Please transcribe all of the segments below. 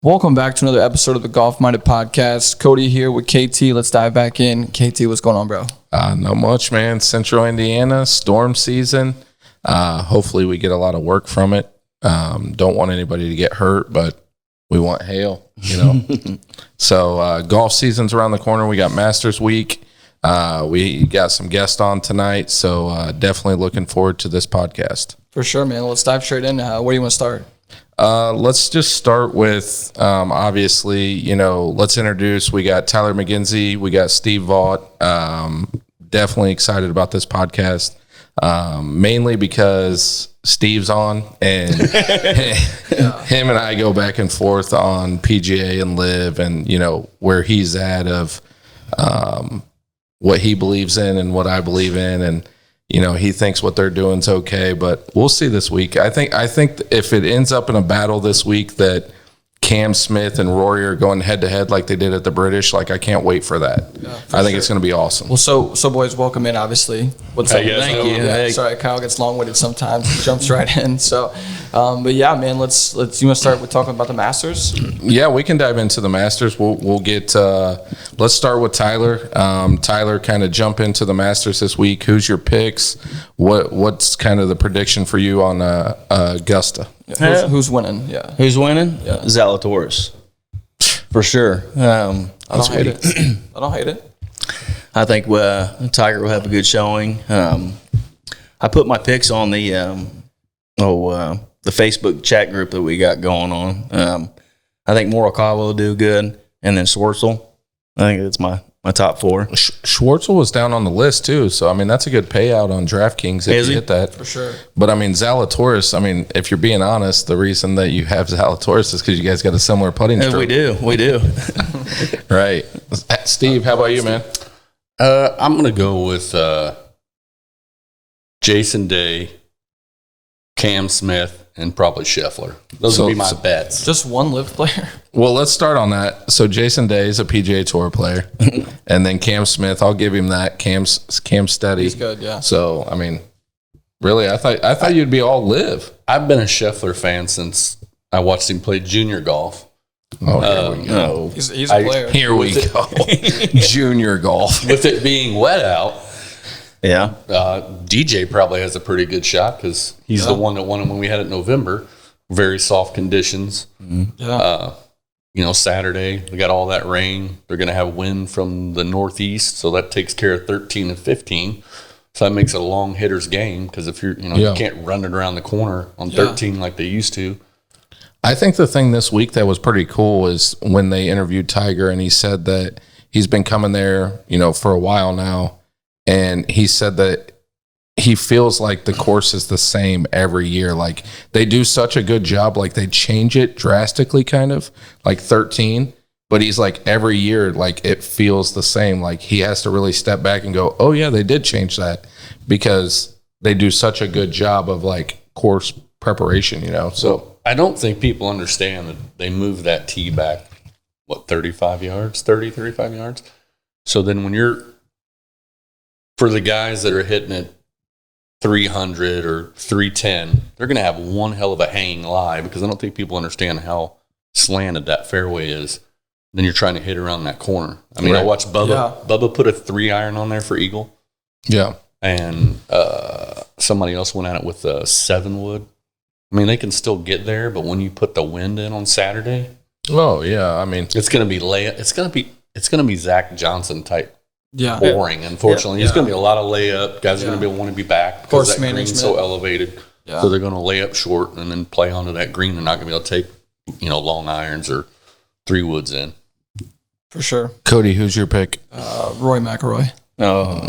Welcome back to another episode of the Golf Minded Podcast. Cody here with KT. Let's dive back in. KT, what's going on, bro? Not much, man. Central Indiana, storm season. Hopefully we get a lot of work from it. Don't want anybody to get hurt, but we want hail, you know. So golf season's around the corner. We got Masters Week. We got some guests on tonight, so definitely looking forward to this podcast. For sure, man. Let's dive straight in. Where do you want to start? Let's just start with, obviously, you know, let's introduce, we got Tyler McGinsie, we got Steve Vaught. Definitely excited about this podcast, mainly because Steve's on and him and I go back and forth on PGA and Live and, you know, where he's at of what he believes in and what I believe in. And, you know, he thinks what they're doing is okay, but we'll see this week. I think if it ends up in a battle this week that Cam Smith and Rory are going head to head like they did at the British, like I can't wait for that. Yeah, I think it's going to be awesome. Well, so boys, welcome in. Obviously, what's up? Thank you. Yeah, Hey. sorry, Kyle gets long-winded sometimes. He jumps right in. So, but yeah, man, let's. You want to start with talking about the Masters? Yeah, we can dive into the Masters. We'll get. Let's start with Tyler. Tyler, kind of jump into the Masters this week. Who's your picks? What's kind of the prediction for you on Augusta? Yeah, who's winning? Yeah. Who's winning? Yeah. Zalatoris. For sure. I don't hate it. I don't hate it. I think Tiger will have a good showing. I put my picks on the Facebook chat group that we got going on. I think Morikawa will do good, and then Schwartzel. I think that's my top four. Schwartzel was down on the list too, so I mean that's a good payout on DraftKings if you hit that for sure. But I mean Zalatoris, I mean if you're being honest, the reason that you have Zalatoris is because you guys got a similar putting stroke. We do. Right, Steve, how about you, man? I'm going to go with Jason Day, Cam Smith, and probably Scheffler. Those would be my bets. Just one Live player. Well, let's start on that. So Jason Day is a PGA Tour player, and then Cam Smith, I'll give him that. Cam's steady. He's good, yeah. So I mean, really, I thought you'd be all Live. I've been a Scheffler fan since I watched him play junior golf. Oh, here we go. He's a player. Here we go. Junior golf. With it being wet out, Yeah. DJ probably has a pretty good shot because he's the one that won it when we had it in November. Very soft conditions. Yeah. You know, Saturday, we got all that rain. They're going to have wind from the northeast, so that takes care of 13 and 15. So that makes it a long hitter's game because if you're, you can't run it around the corner on 13 like they used to. I think the thing this week that was pretty cool is when they interviewed Tiger and he said that he's been coming there, you know, for a while now. And he said that he feels like the course is the same every year. Like they do such a good job. Like they change it drastically, kind of like 13. But he's like every year, like it feels the same. Like he has to really step back and go, oh yeah, they did change that because they do such a good job of like course preparation, you know? So I don't think people understand that they moved that tee back, 35 yards? So then when you're, for the guys that are hitting it 300 or 310, they're going to have one hell of a hanging lie because I don't think people understand how slanted that fairway is. Then you're trying to hit around that corner. I mean, I watched Bubba. Yeah. Bubba put a 3-iron on there for eagle. Yeah. And somebody else went at it with a 7-wood. I mean, they can still get there, but when you put the wind in on Saturday, oh yeah, I mean, it's going to be it's going to be Zach Johnson type. Yeah. Boring, unfortunately. It's going to be a lot of layup. Guys are going to want to be back because Course that green's so elevated. Yeah. So they're going to lay up short and then play onto that green. They're not going to be able to take, long irons or 3-woods in. For sure. Cody, who's your pick? Roy McIlroy. Oh,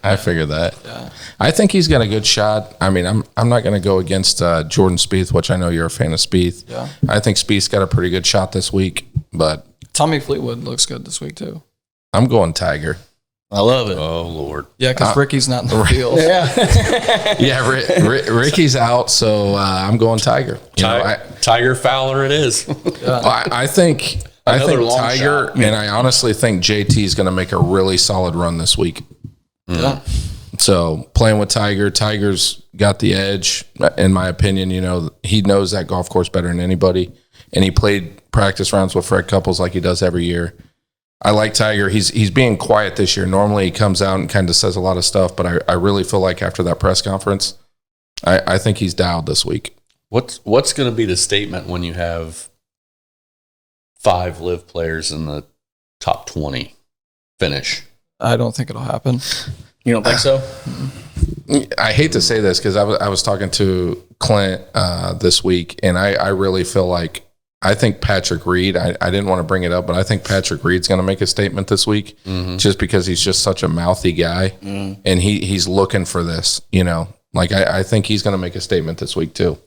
I figured that. Yeah. I think he's got a good shot. I mean, I'm not going to go against Jordan Spieth, which I know you're a fan of Spieth. Yeah. I think Spieth's got a pretty good shot this week, but Tommy Fleetwood looks good this week too. I'm going Tiger. I love it. Oh, Lord. Yeah, because Ricky's not in the field. Yeah, Ricky's out, so I'm going Tiger. Tiger Fowler it is. I think Tiger, shot. and I honestly think JT is going to make a really solid run this week. Yeah. So playing with Tiger's got the edge, in my opinion. You know, he knows that golf course better than anybody, and he played practice rounds with Fred Couples like he does every year. I like Tiger. He's being quiet this year. Normally he comes out and kind of says a lot of stuff, but I really feel like after that press conference, I think he's dialed this week. What's going to be the statement when you have 5 live players in the top 20 finish? I don't think it'll happen. You don't think so? I hate to say this because I was talking to Clint this week, and I really feel like I think Patrick Reed, I didn't want to bring it up, but I think Patrick Reed's going to make a statement this week just because he's just such a mouthy guy, and he's looking for this, you know. Like, I think he's going to make a statement this week, too.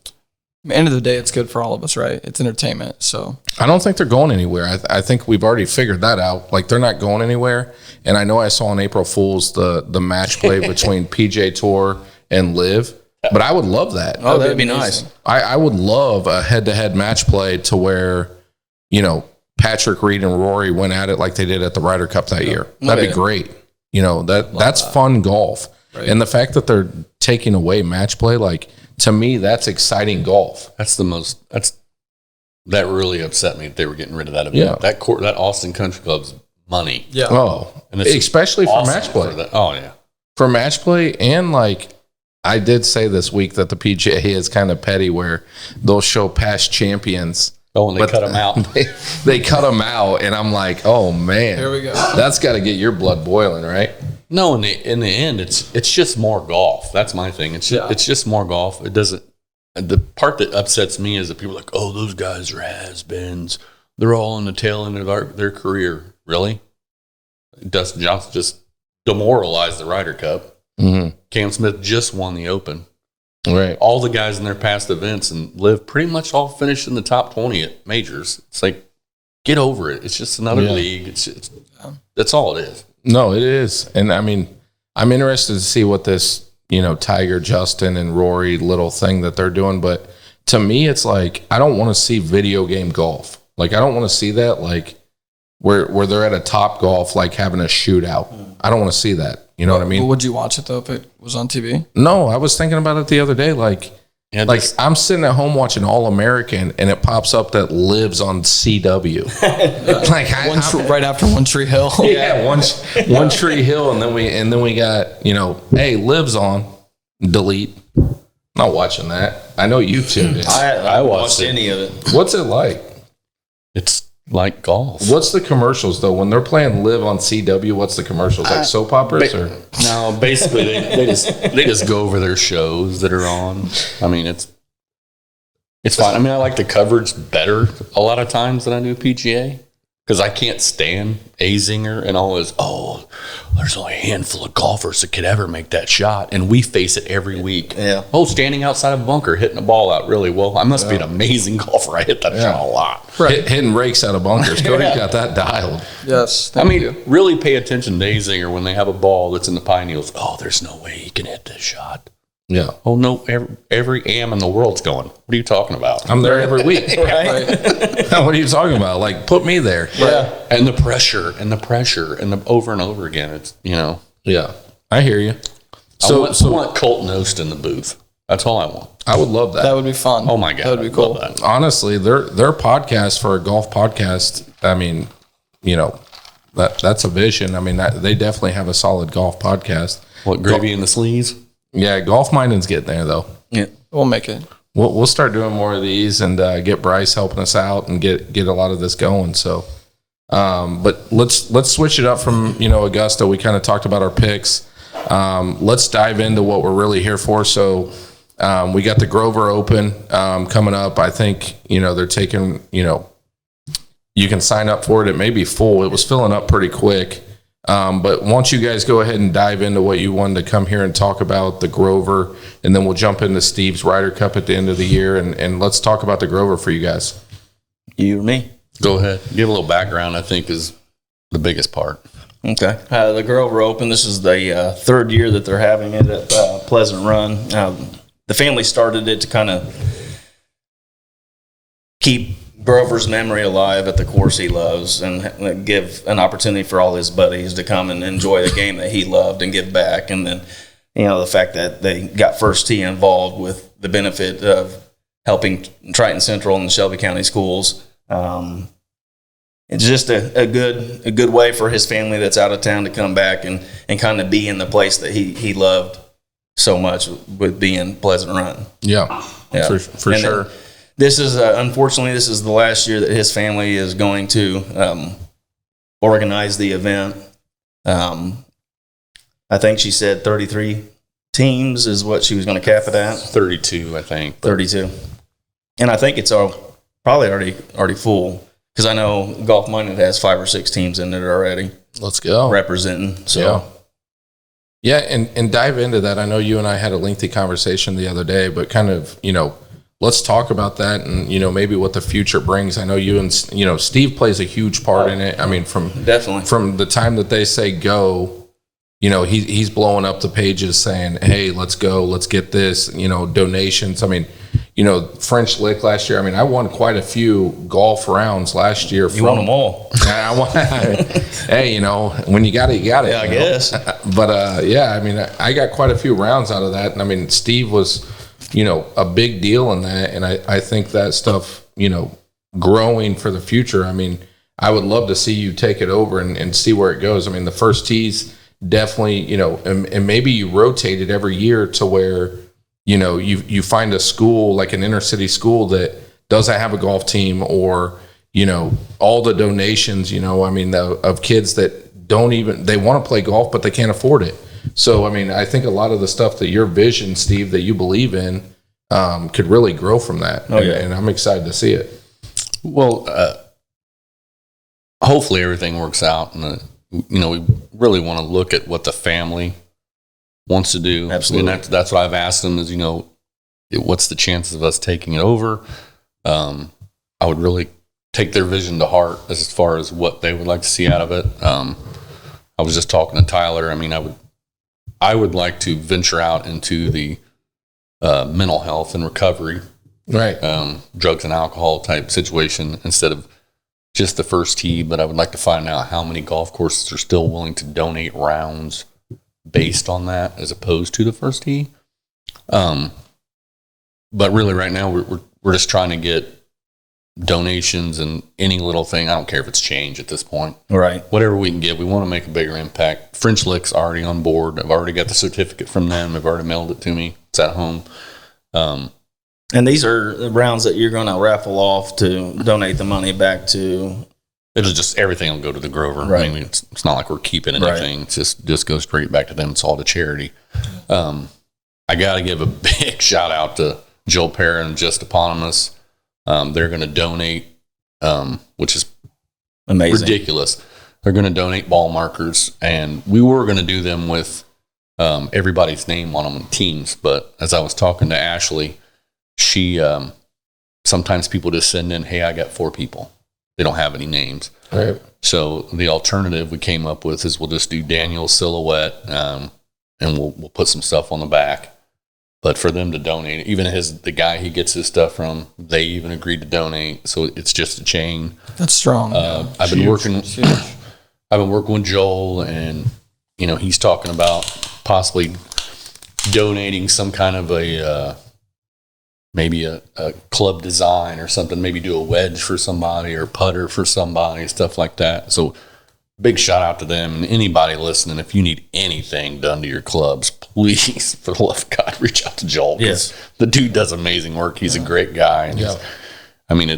At the end of the day, it's good for all of us, right? It's entertainment, so. I don't think they're going anywhere. I think we've already figured that out. Like, they're not going anywhere. And I know I saw on April Fool's the match play between PJ Tour and Liv, but I would love that. Oh, that'd be nice. I would love a head-to-head match play to where, you know, Patrick Reed and Rory went at it like they did at the Ryder Cup that year. That'd be great. You know, that's fun golf. Right. And the fact that they're taking away match play, like, to me, that's exciting golf. That really upset me that they were getting rid of that event. Yeah. That Austin Country Club's money. Yeah. Oh, and especially for match play. For match play, and like I did say this week that the PGA is kind of petty, where they'll show past champions. Oh, and they cut them out. They cut them out, and I'm like, oh man, here we go. That's got to get your blood boiling, right? No, in the end, it's just more golf. That's my thing. It's just more golf. It doesn't. The part that upsets me is that people are like, oh, those guys are has-beens. They're all in the tail end of their career. Really? Dustin Johnson just demoralized the Ryder Cup. Mm-hmm. Cam Smith just won the Open. Right. All the guys in their past events and Liv pretty much all finished in the top 20 at majors. It's like, get over it. It's just another league. That's all it is. No, it is. And I mean, I'm interested to see what this, you know, Tiger, Justin, and Rory little thing that they're doing. But to me, it's like, I don't want to see video game golf. Like, I don't want to see that, like, where they're at a top golf, like having a shootout. I don't want to see that. You know what I mean? Would you watch it, though, if it was on TV? No, I was thinking about it the other day. Like, I'm sitting at home watching All American, and it pops up that Lives on CW. Right after One Tree Hill. Yeah, One Tree Hill, and then we got, you know, hey, Lives on, delete. Not watching that. I know you tuned in. I watched any of it. What's it like? It's like golf. What's the commercials though? When they're playing Live on CW, what's the commercials? Like soap operas or? No, basically they just go over their shows that are on. I mean, it's fine. I mean, I like the coverage better a lot of times than I do PGA because I can't stand Azinger and all his, there's only a handful of golfers that could ever make that shot, and we face it every week. Yeah. Oh, standing outside of a bunker, hitting a ball out really well. I must be an amazing golfer. I hit that shot a lot. Right. Hitting rakes out of bunkers. Cody's got that dialed. Yes. I mean, really pay attention to Azinger when they have a ball that's in the pine needles. Oh, there's no way he can hit this shot. Yeah. Oh, no, every am in the world's going, what are you talking about? I'm there every week. Right. What are you talking about? Like, put me there. Yeah. And the pressure and the over and over again. It's, you know. Yeah. I hear you. I want Colton Oast in the booth. That's all I want. I would love that. That would be fun. Oh, my God. That would be cool. Honestly, their podcast for a golf podcast, I mean, you know, that's a vision. I mean, they definitely have a solid golf podcast. What, Gravy in the Sleeves? Yeah, Golf Minding's getting there, though. Yeah, we'll make it. We'll start doing more of these and get Bryce helping us out and get a lot of this going. So, but let's switch it up from, you know, Augusta. We kind of talked about our picks. Let's dive into what we're really here for. So, we got the Grover Open coming up. I think, you know, they're taking, you know, you can sign up for it. It may be full. It was filling up pretty quick. But why don't you guys go ahead and dive into what you wanted to come here and talk about, the Grover, and then we'll jump into Steve's Ryder Cup at the end of the year, and let's talk about the Grover for you guys. You or me? Go ahead. Give a little background, I think, is the biggest part. Okay. The Grover Open, this is the third year that they're having it at Pleasant Run. The family started it to kind of keep Grover's memory alive at the course he loves and give an opportunity for all his buddies to come and enjoy the game that he loved and give back. And then, you know, the fact that they got First Tee involved with the benefit of helping Triton Central and the Shelby County schools It's just a good way for his family that's out of town to come back and kind of be in the place that he loved so much with being Pleasant Run. Yeah. For sure. This is unfortunately this is the last year that his family is going to organize the event. I think she said 33 teams is what she was going to cap it at. 32, I think. 32, and I think it's probably already full because I know Golf Minded has 5 or 6 teams in it already. Let's go Representing. So. Yeah, and dive into that. I know you and I had a lengthy conversation the other day, but kind of, let's talk about that and, maybe what the future brings. I know you and, Steve plays a huge part in it. I mean, definitely from the time that they say go, he's blowing up the pages saying, hey, let's go, let's get this, donations. I mean, French Lick last year. I mean, I won quite a few golf rounds last year. You won them all. Hey, when you got it, you got it. Yeah, I guess. But I mean, I got quite a few rounds out of that. And I mean, Steve was, a big deal in that. And I think that stuff, growing for the future. I mean, I would love to see you take it over and see where it goes. I mean, the first tees definitely, and maybe you rotate it every year to where, you find a school, like an inner city school that doesn't have a golf team or, all the donations, I mean, of kids that they want to play golf, but they can't afford it. So, I mean, I think a lot of the stuff that your vision, Steve, that you believe in, could really grow from that. Oh, yeah. And I'm excited to see it. Well, hopefully everything works out. And, we really want to look at what the family wants to do. Absolutely. And that's what I've asked them is, what's the chances of us taking it over? I would really take their vision to heart as far as what they would like to see out of it. I was just talking to Tyler. I mean, I would like to venture out into the mental health and recovery, right? Drugs and alcohol type situation instead of just the first tee. But I would like to find out how many golf courses are still willing to donate rounds based on that as opposed to the first tee. But really right now we're just trying to get donations and any little thing. I don't care if it's change at this point. Right. Whatever we can get, we want to make a bigger impact. French Lick's already on board. I've already got the certificate from them. They've already mailed it to me. It's at home. And these are the rounds that you're going to raffle off to donate the money back to. It'll just, everything will go to the Grover. Right. I mean, it's not like we're keeping anything. Right. It's just goes straight back to them. It's all to charity. I got to give a big shout out to Jill Perrin and Just Eponymous. They're going to donate, which is amazing, ridiculous. They're going to donate ball markers, and we were going to do them with everybody's name on them in teams. But as I was talking to Ashley, she sometimes people just send in, "Hey, I got 4 people." They don't have any names. Right. So the alternative we came up with is we'll just do Daniel's silhouette, and we'll put some stuff on the back. But for them to donate, even the guy he gets his stuff from, they even agreed to donate. So it's just a chain. That's strong. I've been working with Joel, and he's talking about possibly donating some kind of maybe a club design or something. Maybe do a wedge for somebody or putter for somebody, stuff like that. So big shout out to them and anybody listening. If you need anything done to your clubs, please, for the love of God, reach out to Joel. Yes, the dude does amazing work. He's a great guy. And I mean,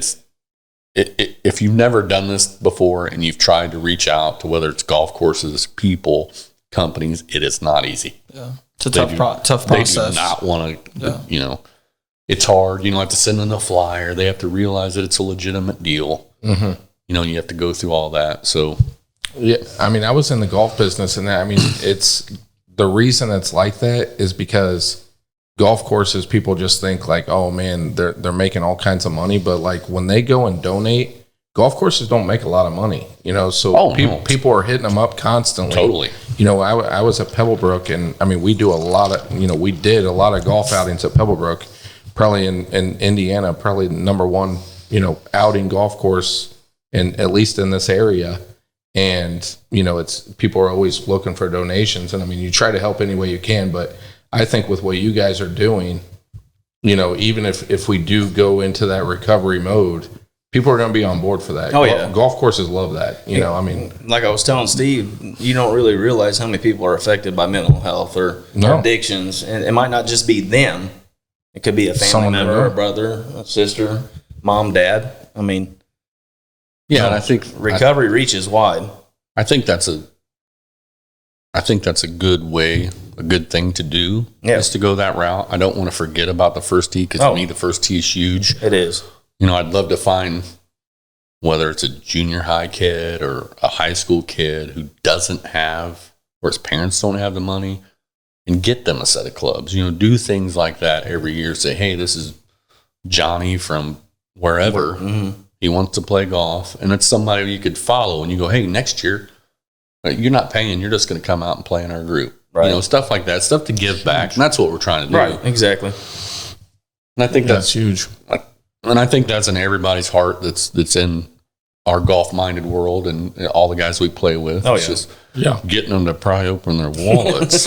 if you've never done this before and you've tried to reach out to whether it's golf courses, people, companies, it is not easy. Yeah, it's a tough process. They do not want to. It's hard. You have to send them a flyer. They have to realize that it's a legitimate deal. Mm-hmm. You have to go through all that. So. Yeah, I mean, I was in the golf business, and it's the reason it's like that is because golf courses, people just think like, oh man, they're making all kinds of money, but like when they go and donate, golf courses don't make a lot of money, So people are hitting them up constantly. Totally. I was at Pebblebrook, and I mean, we do a lot of, we did a lot of golf outings at Pebblebrook, probably in Indiana, probably number one, outing golf course, and at least in this area. And, it's people are always looking for donations. And I mean, you try to help any way you can, but I think with what you guys are doing, even if we do go into that recovery mode, people are going to be on board for that. Oh, yeah. Golf courses love that. You know, I mean, like I was telling Steve, you don't really realize how many people are affected by mental health or addictions. And it might not just be them. It could be a family member, a brother, a sister, mom, dad. I mean, and I think recovery reaches wide. I think that's a good way, a good thing to do, is to go that route. I don't want to forget about the first tee, because to me, the first tee is huge. It is. You know, I'd love to find, whether it's a junior high kid or a high school kid who doesn't have, or his parents don't have the money, and get them a set of clubs. You know, do things like that every year. Say, hey, this is Johnny from wherever. Mm-hmm. He wants to play golf. And it's somebody you could follow. And you go, hey, next year, you're not paying. You're just going to come out and play in our group. Right. You know, stuff like that. Stuff to give back. And that's what we're trying to do. Right, exactly. And I think that's huge. And I think that's in everybody's heart that's in our golf-minded world and all the guys we play with. Oh, it's just getting them to pry open their wallets.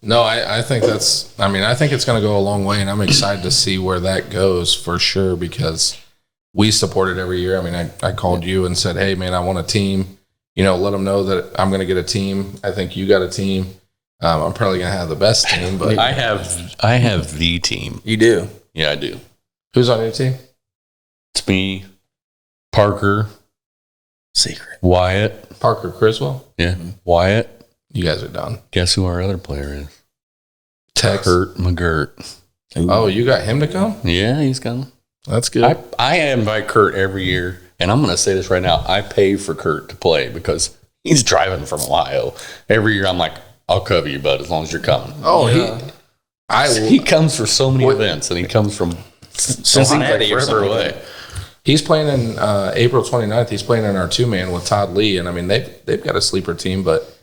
No, I think I think it's going to go a long way, and I'm excited to see where that goes for sure, because we support it every year. I mean, I called you and said, hey, man, I want a team. You know, let them know that I'm going to get a team. I think you got a team. I'm probably going to have the best team, but I have the team. You do? Yeah, I do. Who's on your team? It's me, Parker, Secret, Wyatt, Parker Criswell. Yeah, Wyatt. You guys are done. Guess who our other player is? Kurt McGirt. Oh, you got him to come? Yeah, he's coming. That's good. I invite Kurt every year, and I'm going to say this right now. I pay for Kurt to play because he's driving from Ohio. Every year I'm like, I'll cover you, bud, as long as you're coming. Oh, he comes for so many events, and he comes from Cincinnati or further away. He's playing in April 29th. He's playing in our two-man with Todd Lee, and I mean they've got a sleeper team, but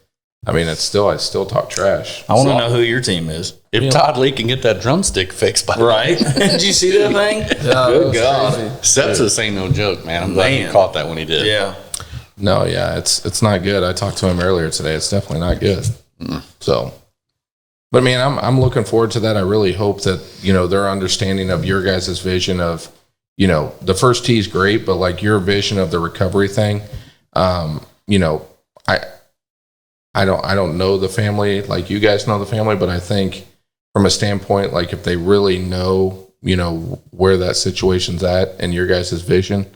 I mean I still talk trash. I want to know who your team is. If Todd Lee can get that drumstick fixed by right. Did you see that thing? Yeah, good God. Sepsis ain't no joke, man. I'm glad he caught that when he did. Yeah. No, yeah, it's not good. I talked to him earlier today. It's definitely not good. So, but man, I'm looking forward to that. I really hope that, you know, their understanding of your guys' vision of, you know, the first tee is great, but like your vision of the recovery thing, you know, I don't know the family like you guys know the family, but I think from a standpoint, like if they really know, you know, where that situation's at and your guys' vision,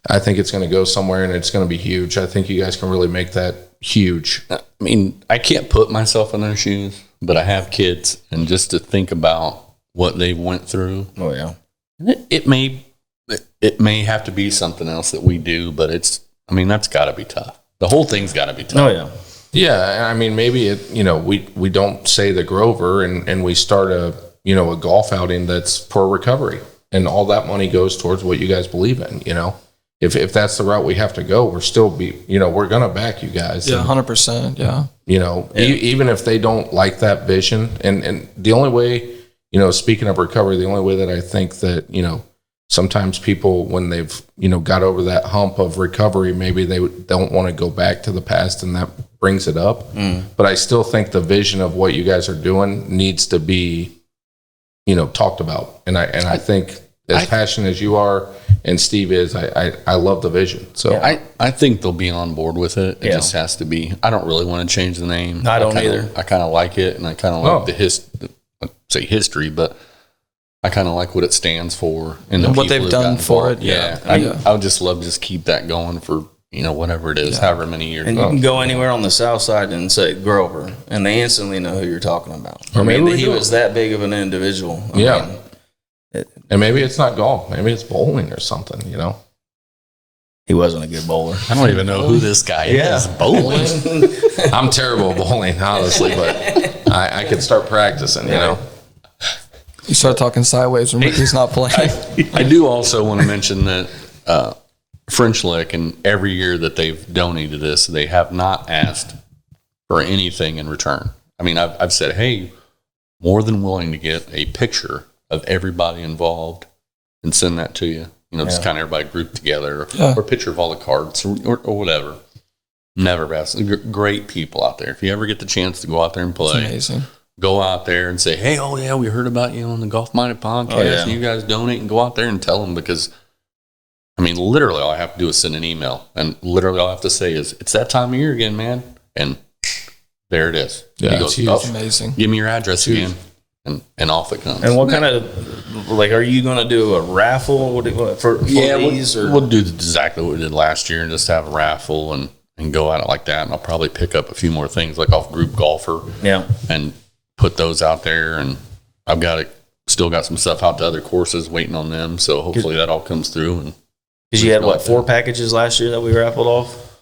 I think it's going to go somewhere and it's going to be huge. I think you guys can really make that huge. I mean, I can't put myself in their shoes, but I have kids, and just to think about what they went through. Oh yeah. It may have to be something else that we do, but that's got to be tough. The whole thing's got to be tough. Oh yeah. Yeah, I mean, maybe we don't say the Grover and we start a golf outing that's for recovery, and all that money goes towards what you guys believe in. You know, if that's the route we have to go, we're gonna back you guys. Yeah, 100%. Yeah. You know, even if they don't like that vision, and the only way, you know, speaking of recovery, the only way that I think that, you know, sometimes people, when they've, you know, got over that hump of recovery, maybe they don't want to go back to the past, and that brings it up. But I still think the vision of what you guys are doing needs to be, you know, talked about. And I think as passionate as you are and Steve is, I love the vision. So yeah, I think they'll be on board with it. It just has to be. I don't really want to change the name. I don't either. I kind of like it, and I kind of like history, but I kind of like what it stands for and what they've done for it. Yeah. I would just love to just keep that going for, you know, whatever it is, however many years. And you can go anywhere on the south side and say Grover, and they instantly know who you're talking about. I mean, he was that big of an individual. I mean, and maybe it's not golf. Maybe it's bowling or something, you know. He wasn't a good bowler. I don't even know who this guy is. Bowling. I'm terrible at bowling, honestly, but I could start practicing, you know. You start talking sideways when Ricky's not playing. I do also want to mention that French Lick, and every year that they've donated this, they have not asked for anything in return. I mean, I've said, hey, more than willing to get a picture of everybody involved and send that to you. You know, just kind of everybody grouped together, or a picture of all the cards, or whatever. Never asked. Great people out there. If you ever get the chance to go out there and play, it's amazing. go out there and say, hey, oh, yeah, we heard about you on the Golf Minded podcast, and you guys donate, and go out there and tell them, because, I mean, literally all I have to do is send an email, and literally all I have to say is, it's that time of year again, man, and there it is. Yeah, he goes, That's amazing. give me your address again, and off it comes. And what kind of, like, are you going to do a raffle for these? We'll do exactly what we did last year and just have a raffle and go at it like that. And I'll probably pick up a few more things like off Group Golfer. Yeah. And put those out there. And I've still got some stuff out to other courses waiting on them. So hopefully that all comes through. And because you had 4 packages last year that we raffled off?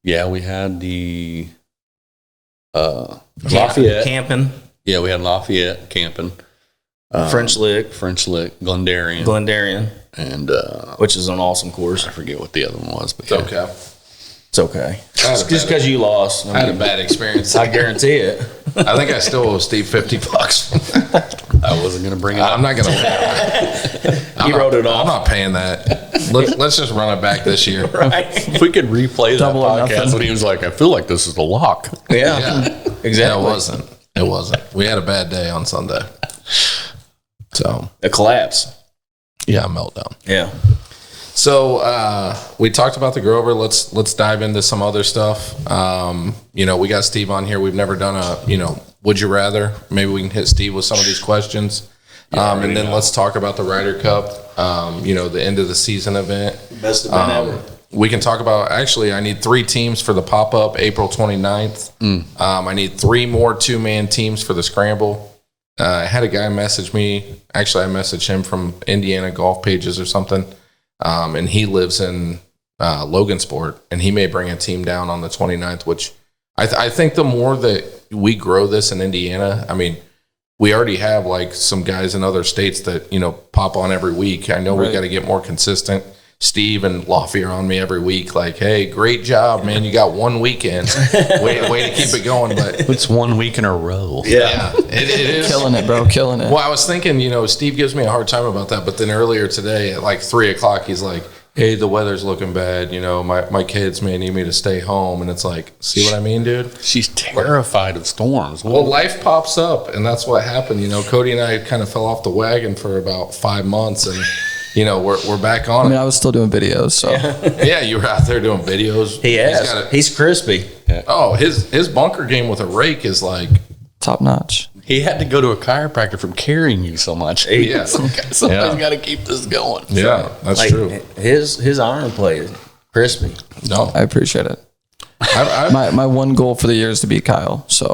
Yeah, we had the Lafayette Camping. Yeah, we had Lafayette, Camping, French Lick, Glendarian, and which is an awesome course. I forget what the other one was, but Okay. It's okay. Just because you lost. I had a bad experience. I guarantee it. I think I still owe Steve $50. I wasn't going to bring it up. I'm not going to. He wrote it off. I'm not paying that. Let's just run it back this year. Right. If we could replay that Double or podcast nothing. when he was like, I feel like this is the lock. Yeah. Exactly. Yeah, it wasn't. We had a bad day on Sunday. So A collapse. yeah, meltdown. Yeah. So we talked about the Grover. Let's dive into some other stuff. We got Steve on here. We've never done a would you rather. Maybe we can hit Steve with some of these questions, and then let's talk about the Ryder Cup. The end of the season event. Best event ever. We can talk about, actually, I need 3 teams for the pop-up April 29th. I need 3 more 2-man teams for the scramble. I had a guy message me. Actually, I messaged him from Indiana Golf Pages or something. And he lives in Logansport, and he may bring a team down on the 29th, which I think the more that we grow this in Indiana, I mean, we already have like some guys in other states that, pop on every week. I know we got to get more consistent. Steve and Lofty are on me every week, like, hey, great job, man. You got 1 weekend. way to keep it going. But It's 1 week in a row. yeah, it is. Killing it, bro. Killing it. Well, I was thinking, Steve gives me a hard time about that. But then earlier today at like 3 o'clock, he's like, hey, the weather's looking bad. My kids may need me to stay home. And it's like, see what I mean, dude? She's terrified of storms. Well, life pops up, and that's what happened. Cody and I kind of fell off the wagon for about 5 months, and we're back on. I mean, I was still doing videos, so Yeah, you were out there doing videos. He's crispy. Oh, his bunker game with a rake is like, top notch. He had to go to a chiropractor from carrying you so much. yeah, Somebody's got to keep this going. yeah, that's Like, true. His iron play is crispy. No, I appreciate it. My one goal for the year is to beat Kyle, so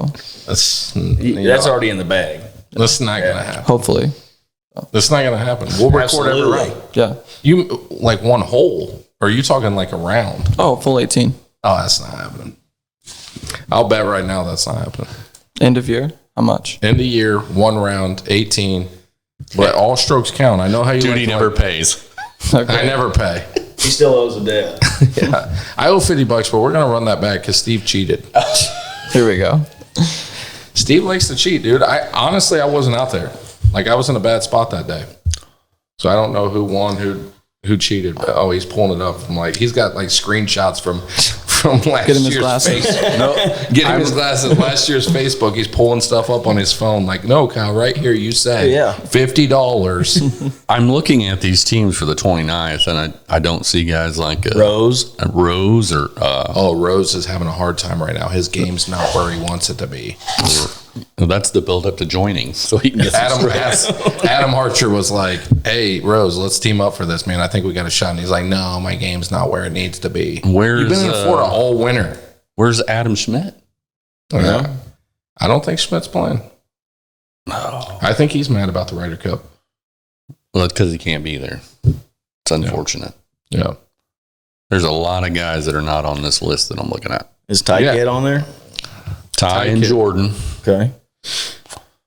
that's That's already in the bag. That's not gonna happen. hopefully, That's not gonna happen. We'll record every Absolutely. round. yeah. You like one hole? Or are you talking like a round? Oh, full 18. Oh, that's not happening. I'll bet right now that's not happening. End of year. How much? End of year, 1 round, 18. But all strokes count. I know how you Duty like to never work. pays. I never pay. He still owes a debt. Yeah. I owe $50, but we're gonna run that back because Steve cheated. Here we go. Steve likes to cheat, dude. I wasn't out there. Like, I was in a bad spot that day, so I don't know who won, who cheated. But, oh, he's pulling it up from he's got like screenshots from last Get him his year's glasses. Facebook. No, get him his glasses. Last year's Facebook. He's pulling stuff up on his phone. Like, no, Kyle, right here. You said $50. I'm looking at these teams for the 29th, and I don't see guys like Rose. Rose or Oh, Rose is having a hard time right now. His game's not where he wants it to be. that's the build up to joining. So he can get Adam Archer was like, hey, Rose, let's team up for this, man. I think we got a shot. And he's like, no, my game's not where it needs to be. You've been in Florida all winter. Where's Adam Schmidt? Yeah. I don't think Schmidt's playing. No. I think he's mad about the Ryder Cup. Well, that's because he can't be there. It's unfortunate. Yeah. There's a lot of guys that are not on this list that I'm looking at. Is Ty Kid on there? Ty and Kid. Jordan. Okay.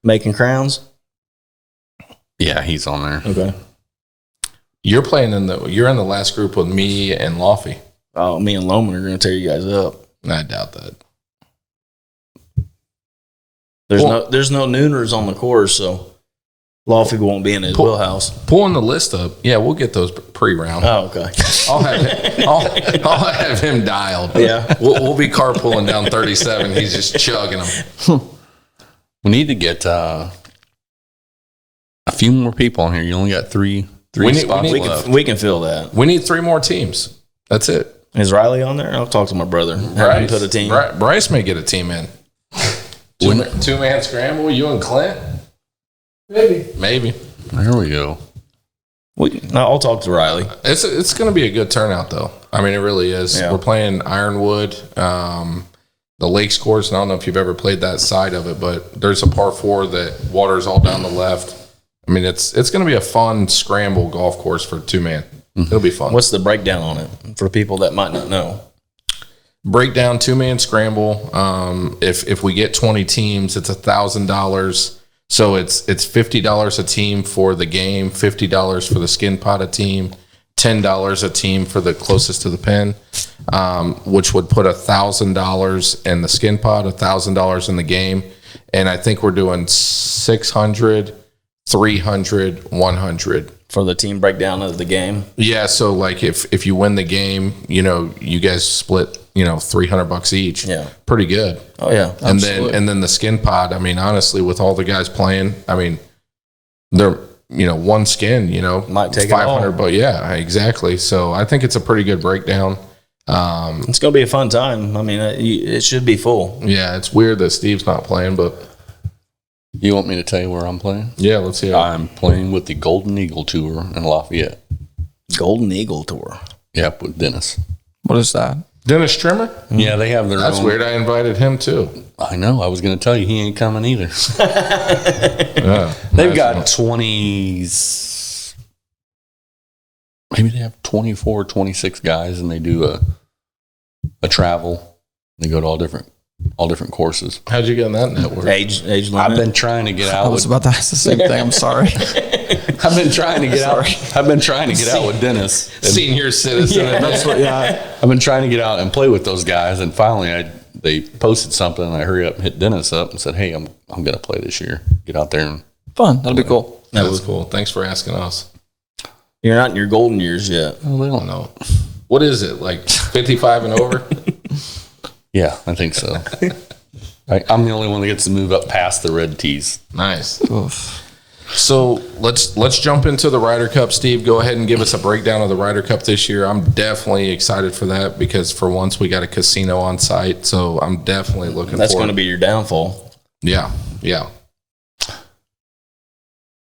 Making crowns? Yeah, he's on there. Okay. You're in the last group with me and Lofty. Oh, me and Loman are going to tear you guys up. I doubt that. There's no nooners on the course, so Lofty won't be in his wheelhouse. Pulling the list up. Yeah, we'll get those pre-round. Oh, okay. I'll have him dialed. Yeah. We'll be carpooling down 37. He's just chugging them. We need to get a few more people on here. You only got three spots left. We can fill that. We need 3 more teams. That's it. Is Riley on there? I'll talk to my brother. Have him put a team. Bryce may get a team in. Two-man scramble, you and Clint? Maybe. There we go. I'll talk to Riley. It's going to be a good turnout, though. I mean, it really is. Yeah. We're playing Ironwood, the Lakes course, and I don't know if you've ever played that side of it, but there's a par 4 that water's all down the left. I mean, it's going to be a fun scramble golf course for 2-man. It'll be fun. What's the breakdown on it for people that might not know? Breakdown 2-man scramble. If we get 20 teams, it's $1,000. So it's $50 a team for the game, $50 for the skin pot a team, $10 a team for the closest to the pin, which would put $1,000 in the skin pot, $1,000 in the game, and I think we're doing 600, 300, 100. For the team breakdown of the game? Yeah, so like if you win the game, you guys split, $300 each. Yeah. Pretty good. Oh yeah. And then the skin pot, I mean, honestly, with all the guys playing, I mean, they're, one skin, might take $500, but yeah, exactly. So I think it's a pretty good breakdown. It's going to be a fun time. I mean, it should be full. Yeah, it's weird that Steve's not playing, but you want me to tell you where I'm playing? Yeah, let's see. I'm playing with the Golden Eagle Tour in Lafayette. Golden Eagle Tour? Yep, with Dennis. What is that? Dennis Trimmer? Yeah, they have their That's own. weird. I invited him too. I know. I was going to tell you he ain't coming either. Yeah, They've got 20s. Maybe they have 24, 26 guys, and they do a travel. They go to all different courses. How'd you get on that network? Age limit? I've been trying to get out. I was about to ask the same thing. I'm sorry. I've been trying to get out. I've been trying to get out with Dennis. Senior citizen. I've been trying to get out and play with those guys, and finally they posted something, and I hurry up and hit Dennis up and said, "Hey, I'm going to play this year. Get out there and Fun. That'll be cool. That was cool. Thanks for asking us. You're not in your golden years yet. Oh, they don't know. What is it, like 55 and over? Yeah, I think so. I'm the only one that gets to move up past the red tees. Nice. Oof. So let's jump into the Ryder Cup. Steve, go ahead and give us a breakdown of the Ryder Cup this year. I'm definitely excited for that because for once we got a casino on site, so I'm definitely looking That's forward. going to be your downfall. Yeah.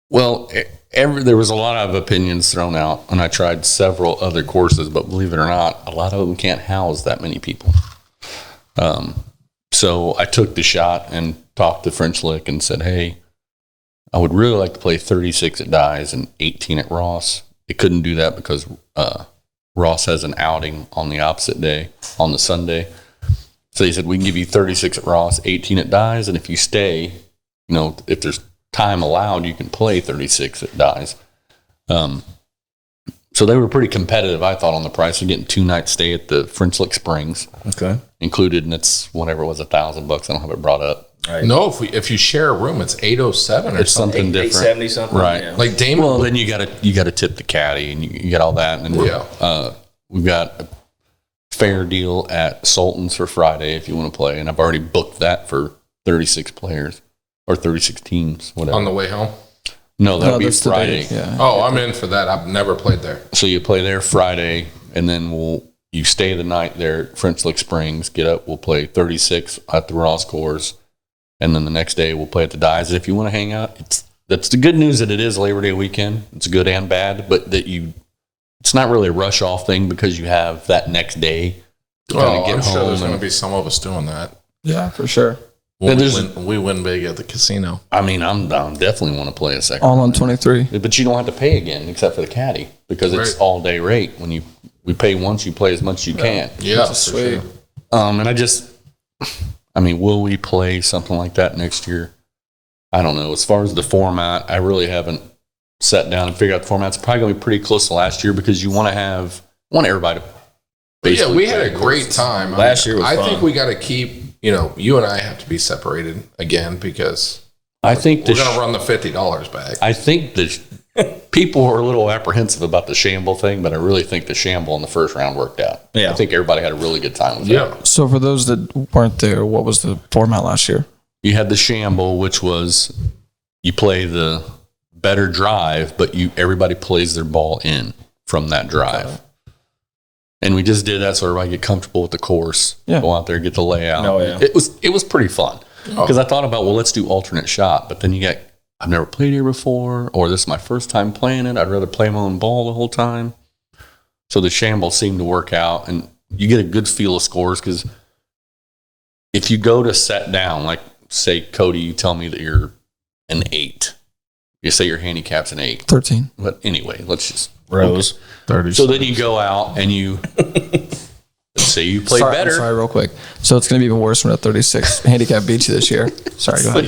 Well, there was a lot of opinions thrown out, and I tried several other courses, but believe it or not, a lot of them can't house that many people. So I took the shot and talked to French Lick and said, hey, I would really like to play 36 at Dyes and 18 at Ross. It couldn't do that because Ross has an outing on the opposite day, on the Sunday. So he said, we can give you 36 at Ross, 18 at Dyes, and if you stay, if there's time allowed, you can play 36 at Dyes. So they were pretty competitive, I thought, on the price. You're getting 2 nights stay at the French Lick Springs. Okay. Included, and it's whatever it was, $1,000. I don't have it brought up. Right. No, if you share a room, it's 807 or It's something different. 870 something. Right. Yeah. Like Damon. Well, then you gotta tip the caddy, and you got all that. And then we've got a fair deal at Sultan's for Friday if you want to play, and I've already booked that for 36 players or 36 teams, whatever. On the way home? No, that'll be that's the Friday. day. Yeah. Oh, I'm in for that. I've never played there. So you play there Friday, and then you stay the night there at French Lick Springs, get up, we'll play 36 at the Ross course, and then the next day we'll play at the Dyes. If you want to hang out, that's the good news that it is Labor Day weekend. It's good and bad, but it's not really a rush off thing because you have that next day to kind of get I'm home. sure there's going to be some of us doing that. Yeah, for sure. We win big at the casino. I mean, I'm definitely want to play a second. All on 23. But you don't have to pay again except for the caddy because it's Right. all day rate. When we pay once, you play as much as you can. Yeah, for Sweet. sure. And will we play something like that next year? I don't know. As far as the format, I really haven't sat down and figured out the format. It's probably going to be pretty close to last year because you want everybody to Yeah, we had play a great courses. time. Last year was I fun. think we got to keep, you and I have to be separated again because I think we're going to run the $50 back. I think that people are a little apprehensive about the Shamble thing, but I really think the Shamble in the first round worked out. Yeah. I think everybody had a really good time with Yeah. that. So for those that weren't there, what was the format last year? You had the shamble, which was you play the better drive, but everybody plays their ball in from that drive. Okay. And we just did that so everybody get comfortable with the course. Yeah. Go out there, get the layout. Oh, yeah. It was pretty fun. Because I thought about, well, let's do alternate shot. But then you got, I've never played here before, or this is my first time playing it. I'd rather play my own ball the whole time. So the shamble seemed to work out. And you get a good feel of scores because if you go to set down, like say, Cody, you tell me that you're an 8. You say your handicap's an 8. 13. But anyway, let's just. Rose. 30. So then you go out and you say you play better. Sorry, real quick. So it's going to be even worse when a 36 handicap beats you this year. Sorry, go ahead.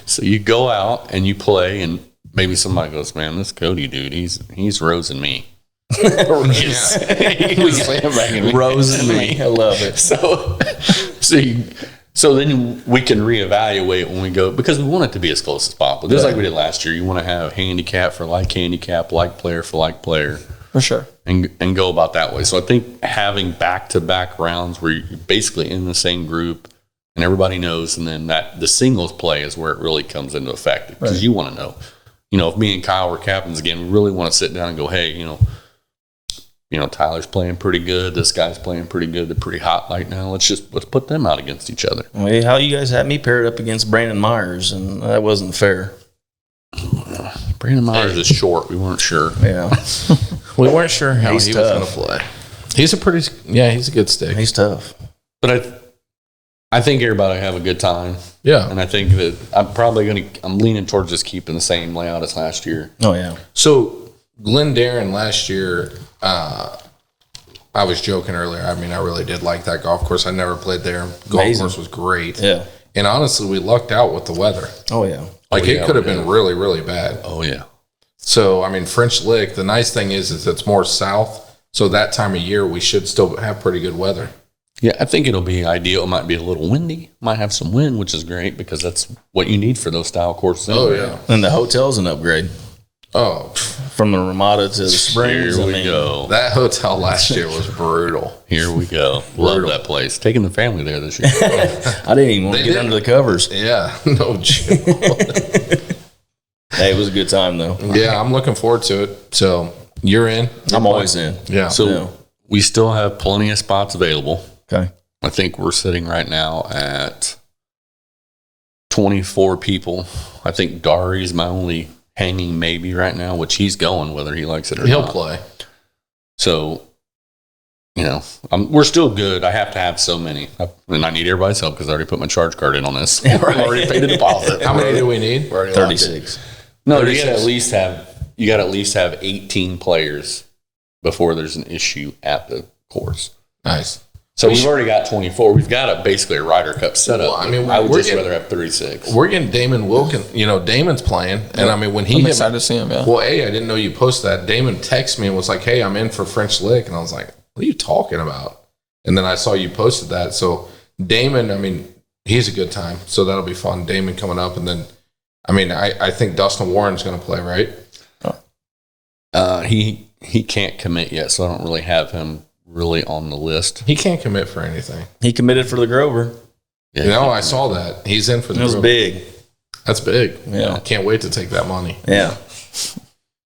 So you go out and you play, and maybe somebody goes, man, this Cody dude, he's Rose and me. Rose and me. I love it. So then we can reevaluate when we go, because we want it to be as close as possible. Just like we did last year. You want to have handicap for like handicap, like player for like player. For sure. And go about that way. So I think having back-to-back rounds where you're basically in the same group and everybody knows, and then the singles play is where it really comes into effect. Because you want to know. If me and Kyle were captains again, we really want to sit down and go, hey, Tyler's playing pretty good. This guy's playing pretty good. They're pretty hot right now. Let's put them out against each other. Well, how you guys had me paired up against Brandon Myers, and that wasn't fair. Brandon Myers is short. We weren't sure. Yeah. We weren't sure how He's he tough. was going to play. He's a good stick. He's tough. But I think everybody have a good time. Yeah. And I think that I'm leaning towards just keeping the same layout as last year. Oh, yeah. So Glendarren last year, I was joking earlier. I mean, I really did like that golf course. I never played there. Golf course was great. Yeah. And honestly, we lucked out with the weather. Oh, yeah. It could have been really, really bad. Oh, yeah. So, I mean, French Lick, the nice thing is it's more south. So that time of year, we should still have pretty good weather. Yeah, I think it'll be ideal. It might be a little windy. Might have some wind, which is great because that's what you need for those style courses. Oh, yeah. And the hotel's an upgrade. Oh. From the Ramada to the Springs. Here we go. That hotel last year was brutal. Here we go. Love that place. Taking the family there this year. I didn't even want to get under the covers. Yeah, no joke. Hey, it was a good time, though. Yeah, I'm looking forward to it. So, you're in? I'm always in. Yeah. So, we still have plenty of spots available. Okay. I think we're sitting right now at 24 people. I think Dari's my only hanging maybe right now, which he's going whether he likes it or not. He'll play. So, we're still good. I have to have so many. And I need everybody's help because I already put my charge card in on this. I've already paid a deposit. How many do we need? 36. No, 36. You got to at least have 18 players before there's an issue at the course. Nice. So we've already got 24. We've got basically a Ryder Cup set up. Well, I mean, I would just rather have 36. We're getting Damon Wilkins. Damon's playing. And I mean, when he I'm excited to see him, yeah. Well, I didn't know you posted that. Damon texted me and was like, hey, I'm in for French Lick. And I was like, what are you talking about? And then I saw you posted that. So Damon, I mean, he's a good time. So that'll be fun. Damon coming up. And then, I mean, I think Dustin Warren's going to play, right? He can't commit yet, so I don't really have him really on the list. He can't commit for anything. He committed for the Grover. Yeah, I saw that. He's in for the It was Grover. big. That's big. Yeah. Can't wait to take that money. Yeah.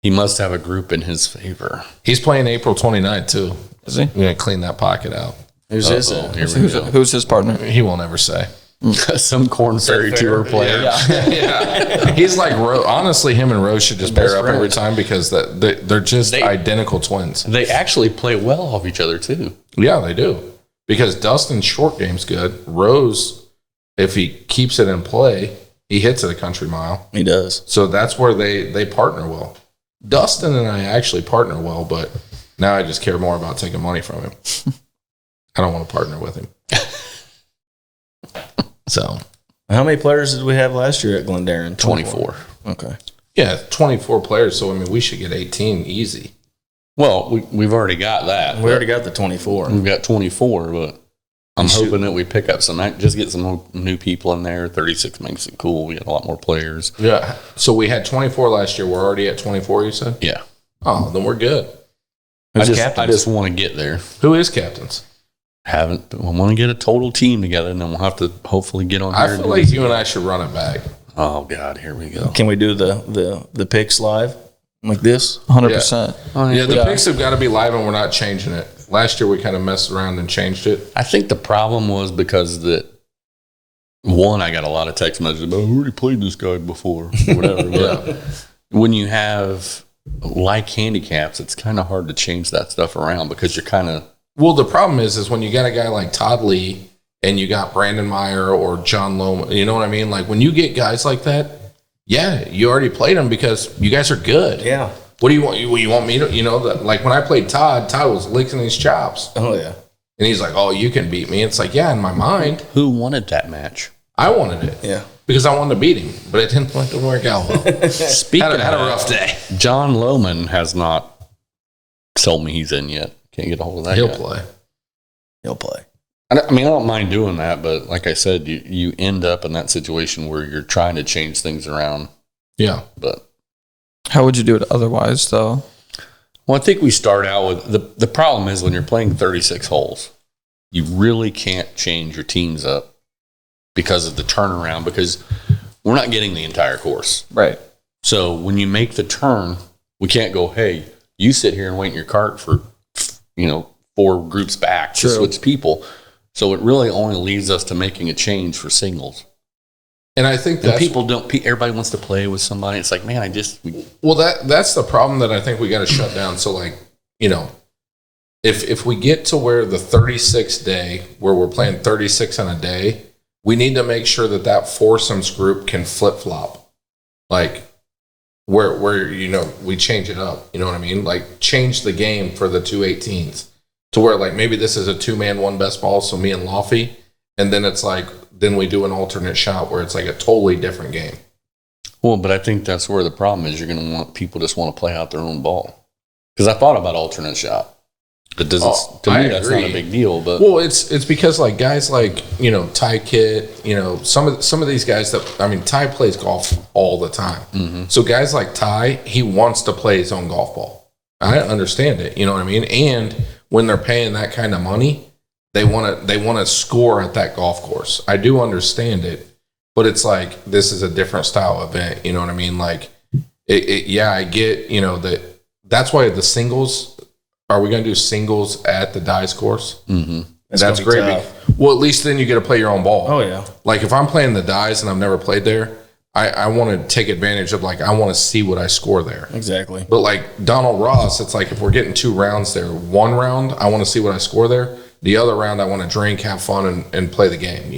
He must have a group in his favor. He's playing April 29th, too. Is he? We're going to clean that pocket out. Who's his? Who's his partner? He won't ever say. Some Corn Ferry Tour player. Yeah. He's like honestly, him and Rose should just pair up every time because they're just identical twins. They actually play well off each other too. Yeah, they do. Because Dustin's short game's good. Rose, if he keeps it in play, he hits it a country mile. He does. So that's where they partner well. Dustin and I actually partner well, but now I just care more about taking money from him. I don't want to partner with him. So, how many players did we have last year at Glendarren? 24. Okay. Yeah, 24 players. So, I mean, we should get 18 easy. Well, we've already got that. We already got the 24. We've got 24, but I'm hoping that we pick up just get some new people in there. 36 makes it cool. We got a lot more players. Yeah. So, we had 24 last year. We're already at 24, you said? Yeah. Oh, then we're good. I just want to get there. Who is captains? haven't. I want to get a total team together, and then we'll have to hopefully get on here. I feel like you and I should run it back. Oh God, here we go. Can we do the picks live like this? 100%. Yeah, the picks have got to be live, and we're not changing it. Last year we kind of messed around and changed it. I think the problem was because I got a lot of text messages about, I already played this guy before, or whatever. But when you have like handicaps, it's kind of hard to change that stuff around because you're kind of. Well, the problem is when you got a guy like Todd Lee and you got Brandon Meyer or John Loman, you know what I mean? Like when you get guys like that, yeah, you already played them because you guys are good. Yeah. What do you want? You want me to, like when I played Todd was licking his chops. Oh, yeah. And he's like, oh, you can beat me. It's like, yeah, in my mind. Who wanted that match? I wanted it. Yeah. Because I wanted to beat him, but it didn't work out well. Speaking had a of rough day. John Loman has not told me he's in yet. Can't get a hold of that He'll guy. play. He'll play. I don't mind doing that, but like I said, you end up in that situation where you're trying to change things around. Yeah. But How would you do it otherwise, though? well, I think we start out with the problem is when you're playing 36 holes, you really can't change your teams up because of the turnaround, because we're not getting the entire course. Right. So when you make the turn, we can't go, hey, you sit here and wait in your cart for 4 groups back to True. switch people. So it really only leads us to making a change for singles. And I think And that's people don't. Everybody wants to play with somebody. It's like, man, that's the problem that I think we got to shut down. So like, if we get to where the 36 day where we're playing 36 on a day, we need to make sure that foursomes group can flip flop, like where we change it up. You know what I mean? Like change the game for the 218s to where like maybe this is a 2-man 1 best ball, so me and Laffy, and then it's like then we do an alternate shot where it's like a totally different game. Well, but I think that's where the problem is. You're going to want people just want to play out their own ball. Because I thought about alternate shot. It doesn't. To me, that's not a big deal. But well, it's because like guys like Ty Kit, some of these guys that Ty plays golf all the time. Mm-hmm. So guys like Ty, he wants to play his own golf ball. I understand it. You know what I mean? And when they're paying that kind of money, they want to score at that golf course. I do understand it, but it's like this is a different style event. You know what I mean? Like, I get that. That's why the singles. Are we going to do singles at the Dice course? Mm-hmm. That's great. Well, at least then you get to play your own ball. Oh yeah. Like if I'm playing the Dice and I've never played there, I want to take advantage of I want to see what I score there. Exactly. But like Donald Ross, it's like if we're getting 2 rounds there, 1 round I want to see what I score there. The other round I want to drink, have fun, and play the game.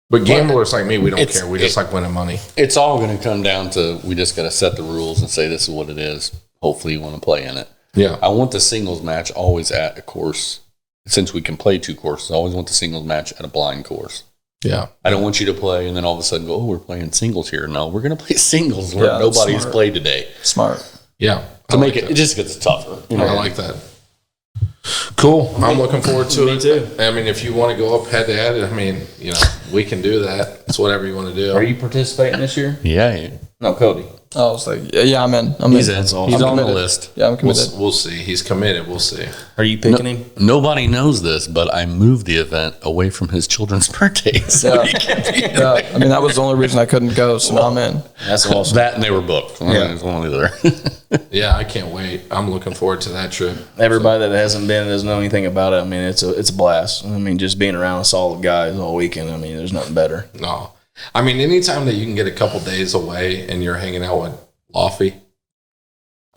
But gamblers like me, we don't care. We just like winning money. It's all going to come down to we just got to set the rules and say this is what it is. Hopefully you want to play in it. Yeah. I want the singles match always at a course. Since we can play 2 courses, I always want the singles match at a blind course. Yeah. I don't want you to play and then all of a sudden go, oh, we're playing singles here. No, we're going to play singles where nobody's played today. Smart. Yeah. To make it just gets tougher. I like that. Cool. I'm looking forward to it. Me too. If you want to go up head to head, we can do that. It's whatever you want to do. Are you participating this year? Yeah. No, Cody. I was like, yeah, I'm in. He's in. in. That's awesome. He's I'm on the committed. list. Yeah, I'm committed. We'll see. He's committed. We'll see. Are you picking him? Nobody knows this, but I moved the event away from his children's birthdays. Yeah. Yeah. That was the only reason I couldn't go, so now I'm in. That's awesome. That and they were booked. Yeah. It's one or the other. Yeah, I can't wait. I'm looking forward to that trip. Everybody that hasn't been doesn't know anything about it. It's a blast. Just being around solid guys all weekend. There's nothing better. No. Anytime that you can get a couple days away and you're hanging out with Laffy,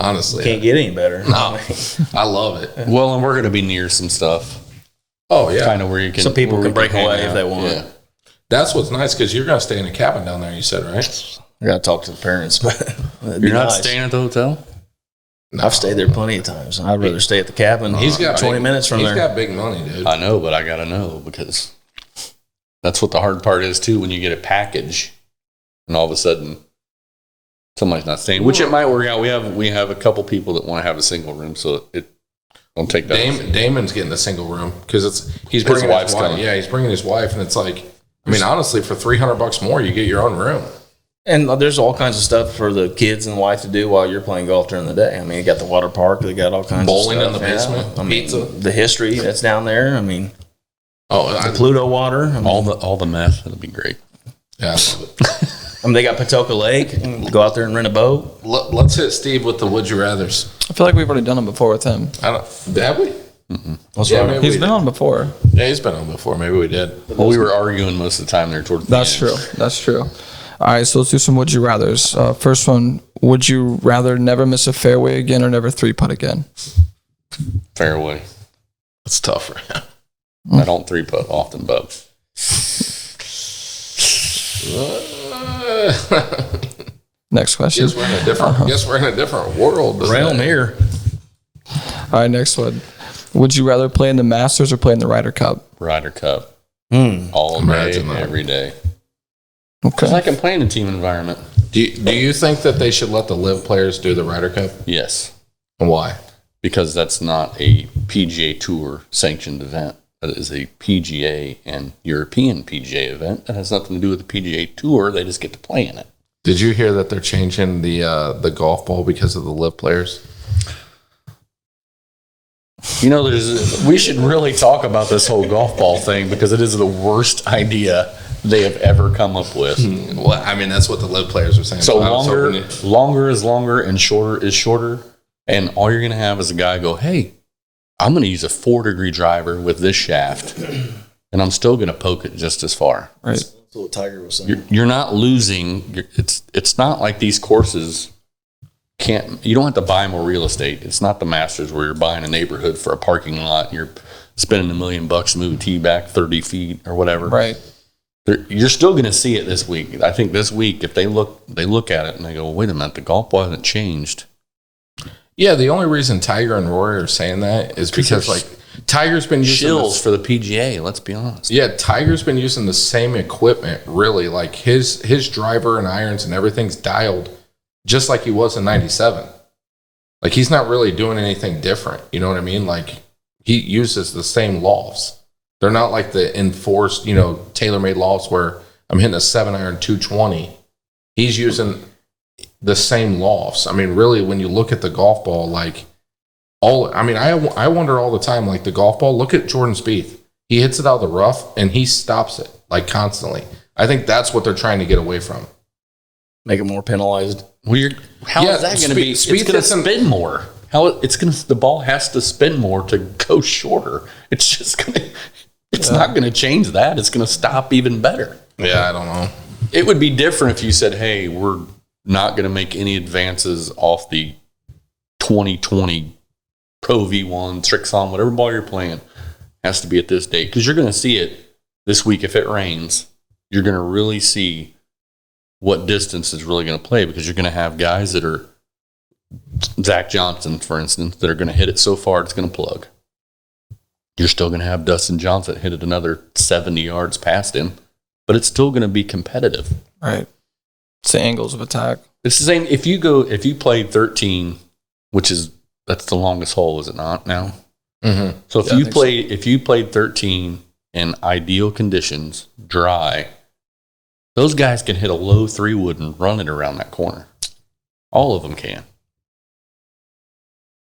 honestly. Can't get any better. No. I love it. Well, and we're going to be near some stuff. Oh, yeah. Kind of where you can. So people where can we break hang away if out. they want. Yeah. That's what's nice because you're going to stay in a cabin down there, you said, right? I got to talk to the parents, but it'd be You're not nice. staying at the hotel? No. I've stayed there plenty of times. I'd rather stay at the cabin. He's got 20 big, minutes from he's there. got big money, dude. I know, but I got to know because that's what the hard part is, too, when you get a package and all of a sudden somebody's not staying, which it might work out. We have a couple people that want to have a single room, so it don't take that. Damon's getting a single room because he's His bringing wife's his wife. coming. Yeah, he's bringing his wife, and it's like, honestly, for $300 more, you get your own room. And there's all kinds of stuff for the kids and the wife to do while you're playing golf during the day. You got the water park. They got all kinds Bowling of in stuff. the basement, Yeah. pizza. The history that's down there. Pluto water. All the meth. It'll be great. Yeah, I love it. They got Patoka Lake. Go out there and rent a boat. Let's hit Steve with the would you rather's. I feel like we've already done them before with him. Have we? Yeah, maybe He's we been did. on before. Yeah, he's been on before. Maybe we did. Well, we were arguing most of the time there towards the That's end. true. That's true. All right, so let's do some would you rather's. First one, would you rather never miss a fairway again or never three putt again? Fairway. It's tough for him. I don't 3-putt often, but Next question. Guess we're in a different world. Realm here. All right, next one. Would you rather play in the Masters or play in the Ryder Cup? Ryder Cup Hmm. all day, Imagine that. every day. Okay. Because I can play in a team environment. Do you think that they should let the live players do the Ryder Cup? Yes, And why? because that's not a PGA Tour sanctioned event. That is a PGA and European PGA event. That has nothing to do with the PGA Tour. They just get to play in it. Did you hear that they're changing the golf ball because of the live players? You know, we should really talk about this whole golf ball thing because it is the worst idea they have ever come up with. Well, I mean, that's what the live players are saying. So I was hoping longer is longer and shorter is shorter. And all you're going to have is a guy go, hey, I'm going to use a 4-degree driver with this shaft, and I'm still going to poke it just as far. Right. That's what Tiger was saying. You're not losing. It's not like these courses you don't have to buy more real estate. It's not the Masters where you're buying a neighborhood for a parking lot. And you're spending $1 million to move a tee back 30 feet or whatever. Right. You're still going to see it this week. I think this week, if they look at it and they go, well, wait a minute, the golf ball hasn't changed. Yeah, the only reason Tiger and Rory are saying that is because like Tiger's been using Shills for the PGA, let's be honest. Yeah, Tiger's been using the same equipment, really. Like his driver and irons and everything's dialed just like he was in 97. Like he's not really doing anything different. You know what I mean? Like he uses the same lofts. They're not like the enforced, tailor-made lofts where I'm hitting a 7-iron 220. He's using the same lofts. I mean, really, when you look at the golf ball, I wonder all the time, like the golf ball, look at Jordan Spieth. He hits it out of the rough and he stops it like constantly. I think that's what they're trying to get away from. Make it more penalized. Well, how is that going to be? It's going to spin more. The ball has to spin more to go shorter. It's just going to. It's not going to change that. It's going to stop even better. Yeah, I don't know. It would be different if you said, "Hey, we're not going to make any advances off the 2020 Pro V1 tricks on whatever ball you're playing has to be at this date," because you're going to see it this week. If it rains, you're going to really see what distance is really going to play, because you're going to have guys that are Zach Johnson, for instance, that are going to hit it so far it's going to plug. You're still going to have Dustin Johnson hit it another 70 yards past him, but it's still going to be competitive. Right. It's the angles of attack. It's the same. If you played 13, that's the longest hole, is it not now? Mm-hmm. So if you played 13 in ideal conditions, dry, those guys can hit a low 3-wood and run it around that corner. All of them can.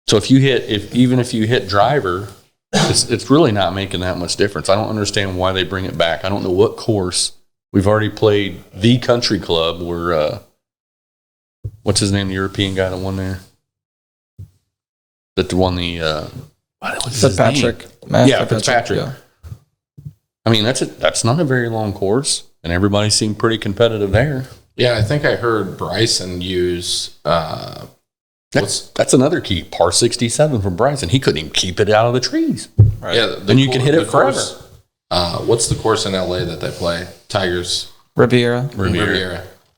So if you hit driver, it's really not making that much difference. I don't understand why they bring it back. I don't know what course. We've already played the Country Club where what's his name, the European guy that won there? That won the Fitzpatrick. Fitzpatrick. Yeah. I mean, that's not a very long course, and everybody seemed pretty competitive there. Yeah, I think I heard Bryson use That's another key. Par 67 from Bryson. He couldn't even keep it out of the trees. Right. Yeah, and you can hit it forever. What's the course in LA that they play? Tigers. Riviera.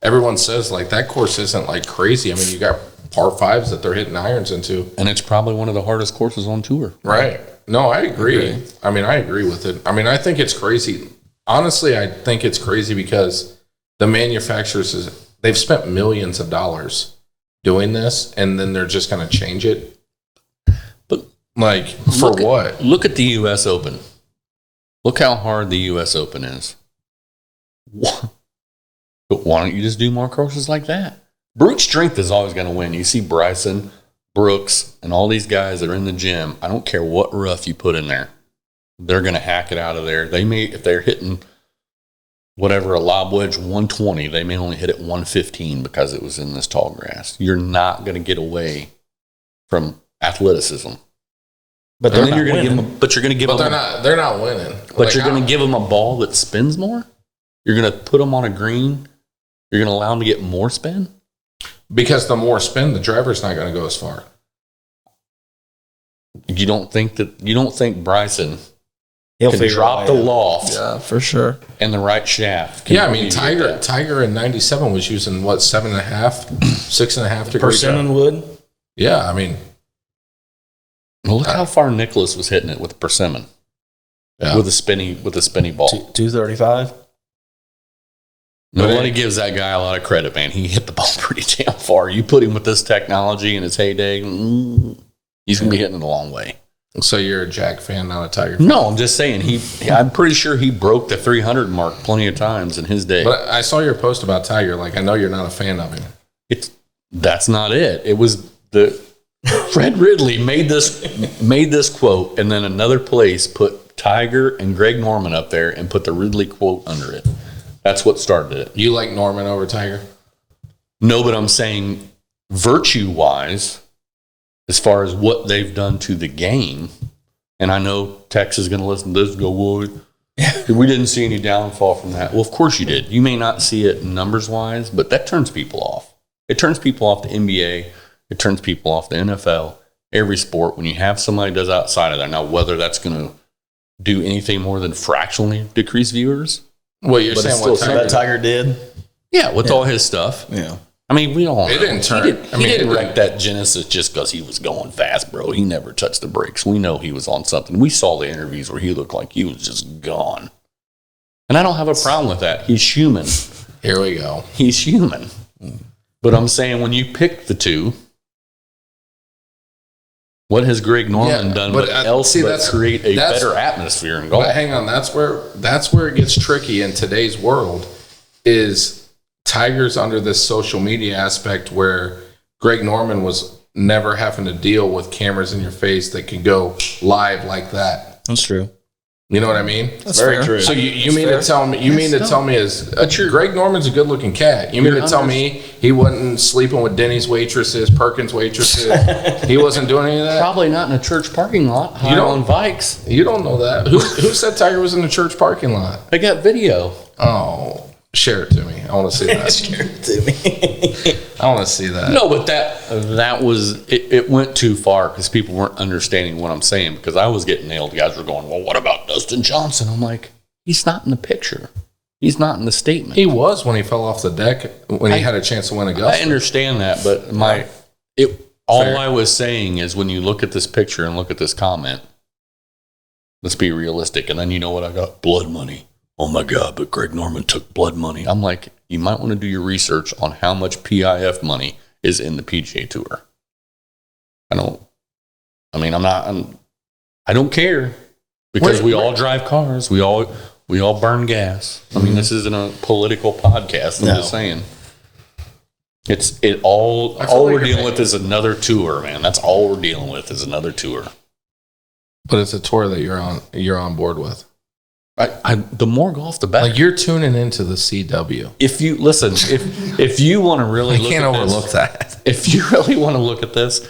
Everyone says like that course isn't like crazy. I mean, you got par 5s that they're hitting irons into. And it's probably one of the hardest courses on tour. Right. No, I agree. I mean, I agree with it. I mean, I think it's crazy. Honestly, I think it's crazy because the manufacturers, they've spent millions of dollars doing this, and then they're just going to change it. But like, for what? Look at the U.S. Open. Look how hard the U.S. Open is. But why don't you just do more courses like that? Brute strength is always going to win. You see Bryson, Brooks, and all these guys that are in the gym. I don't care what rough you put in there. they're going to hack it out of there. They may, if they're hitting whatever, a lob wedge 120, they may only hit it 115 because it was in this tall grass. You're not going to get away from athleticism. But then you're going to give them. But you're going to give them. They're not winning. But you're going to give them a ball that spins more. You're going to put them on a green. You're going to allow them to get more spin. Because the more spin, the driver's not going to go as far. You don't think Bryson He'll can drop the loft? Yeah, for sure. And the right shaft. Yeah, I mean, Tiger in 97 was using, 7.5, 6.5 degrees. Persimmon wood? Yeah, I mean. Well, look how far Nicholas was hitting it with the persimmon. Yeah. With a spinny ball. 235? Nobody gives that guy a lot of credit, man. He hit the ball pretty damn far. You put him with this technology in his heyday, he's going to be hitting it a long way. So you're a Jack fan, not a Tiger fan? No, I'm just saying. I'm pretty sure he broke the 300 mark plenty of times in his day. But I saw your post about Tiger. Like, I know you're not a fan of him. That's not it. It was the Fred Ridley made this quote, and then another place put Tiger and Greg Norman up there and put the Ridley quote under it. That's what started it. You like Norman over Tiger? No, but I'm saying virtue-wise, as far as what they've done to the game, and I know Tex is going to listen to this and go, well, we didn't see any downfall from that. Well, of course you did. You may not see it numbers-wise, but that turns people off. It turns people off the NBA. It turns people off the NFL. Every sport, when you have somebody does outside of that. Now, whether that's going to do anything more than fractionally decrease viewers. Well, you're saying what Tiger did? Yeah, with all his stuff. Yeah. I mean, we all know. It didn't turn. He didn't wreck that Genesis just because he was going fast, bro. He never touched the brakes. We know he was on something. We saw the interviews where he looked like he was just gone. And I don't have a problem with that. He's human. Here we go. He's human. But I'm saying when you pick the two, what has Greg Norman done but create a better atmosphere in golf? But hang on, that's where it gets tricky in today's world. Is Tiger's under this social media aspect where Greg Norman was never having to deal with cameras in your face that can go live like that. That's true. You know what I mean? That's very true. So you mean to tell me Greg Norman's a good looking cat. You mean to tell me he wasn't sleeping with Denny's waitresses, Perkins waitresses? He wasn't doing any of that? Probably not in a church parking lot. You don't on bikes. You don't know that. Who said Tiger was in the church parking lot? I got video. Oh, share it to me. I want to see that. Share it to me. I want to see that. No, but that was it went too far because people weren't understanding what I'm saying because I was getting nailed. Guys were going, well, what about Dustin Johnson? I'm like, he's not in the picture. He's not in the statement. He was when he fell off the deck when he had a chance to win Augusta. I understand that, but I was saying is when you look at this picture and look at this comment, let's be realistic. And then you know what I got? Blood money. Oh my God, but Greg Norman took blood money. I'm like, you might want to do your research on how much PIF money is in the PGA Tour. I don't care because we all drive cars. We all burn gas. I mean, this isn't a political podcast. I'm just saying. All we're dealing with is another tour, man. That's all we're dealing with is another tour. But it's a tour that you're on board with. The more golf, the better. Like you're tuning into the CW. If you listen, if you want to really, I can't overlook that. If you really want to look at this,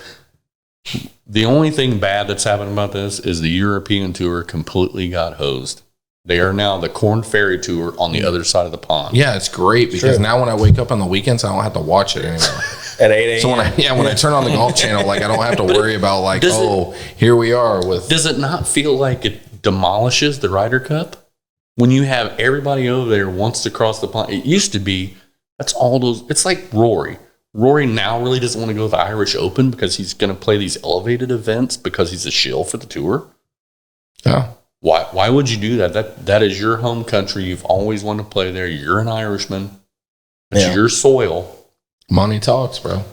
the only thing bad that's happened about this is the European Tour completely got hosed. They are now the Corn Ferry Tour on the other side of the pond. Yeah, it's great because now when I wake up on the weekends, I don't have to watch it anymore. At 8 a.m. So when I turn on the Golf Channel, like I don't have to worry about here we are with. Does it not feel like it demolishes the Ryder Cup when you have everybody over there wants to cross the pond? It used to be that's all those. It's like Rory. Rory now really doesn't want to go to the Irish Open because he's going to play these elevated events because he's a shill for the tour. Yeah. Why would you do that? That is your home country. You've always wanted to play there. You're an Irishman. It's your soil. Money talks, bro.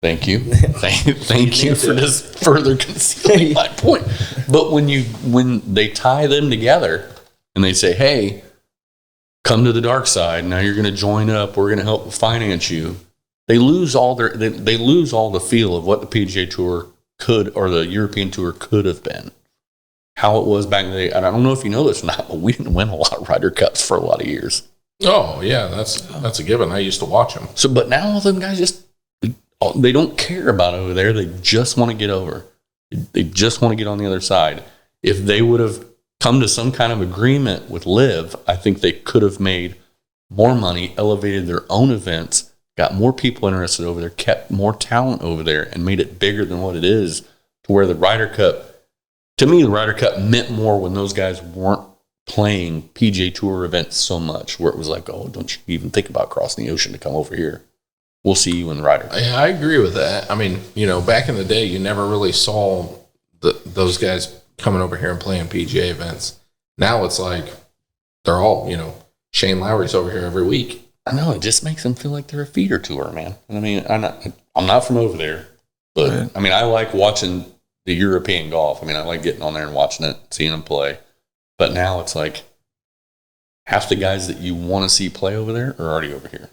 Thank you. Thank you for just further concealing my point. But when they tie them together and they say, hey, come to the dark side. Now you're going to join up. We're going to help finance you. They lose all they lose all the feel of what the PGA Tour could or the European Tour could have been. how it was back in the day. And I don't know if you know this or not, but we didn't win a lot of Ryder Cups for a lot of years. Oh yeah, that's a given. I used to watch them. So, but now all them guys they don't care about over there. They just want to get over. They just want to get on the other side. If they would have come to some kind of agreement with Liv, I think they could have made more money, elevated their own events, got more people interested over there, kept more talent over there, and made it bigger than what it is, to where the Ryder Cup, to me, the Ryder Cup meant more when those guys weren't playing PGA Tour events so much, where it was like, oh, don't you even think about crossing the ocean to come over here. We'll see you in the Ryder Cup. Yeah, I agree with that. I mean, back in the day, you never really saw those guys coming over here and playing PGA events. Now it's like they're all, Shane Lowry's over here every week. I know, it just makes them feel like they're a feeder tour, man. And I mean, I'm not from over there, but right. I mean, I like watching the European golf. I mean, I like getting on there and watching it, seeing them play. But now it's like half the guys that you want to see play over there are already over here.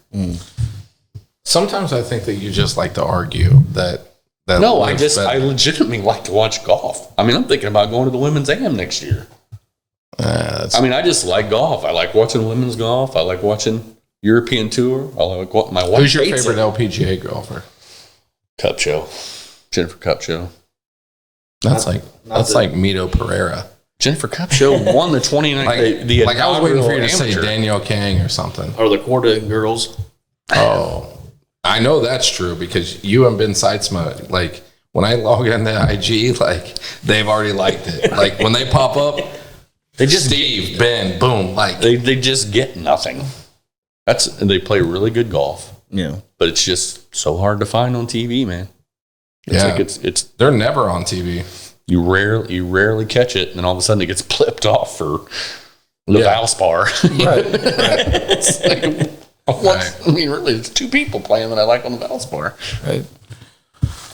Sometimes I think that you just like to argue that. No, I legitimately like to watch golf. I mean, I'm thinking about going to the Women's Am next year. I just like golf. I like watching women's golf. I like watching European Tour. I like what my wife. Who's your favorite LPGA golfer? Cup Show, Jennifer Cup Show. That's like Mito Pereira. Jennifer Cup Show won the 29th. I was waiting for you to say Danielle Kang or something. Or the Corda girls. Oh, I know that's true because you and Ben Seitzma, like when I log into IG, like they've already liked it. Like when they pop up, they just Steve, Ben, boom, like they just get nothing. They play really good golf. Yeah, but it's just so hard to find on TV, man. It's they're never on TV. You rarely catch it, and then all of a sudden it gets flipped off for the Valspar. Right. It's like, I mean, really, it's two people playing that I like on the Valspar. Right.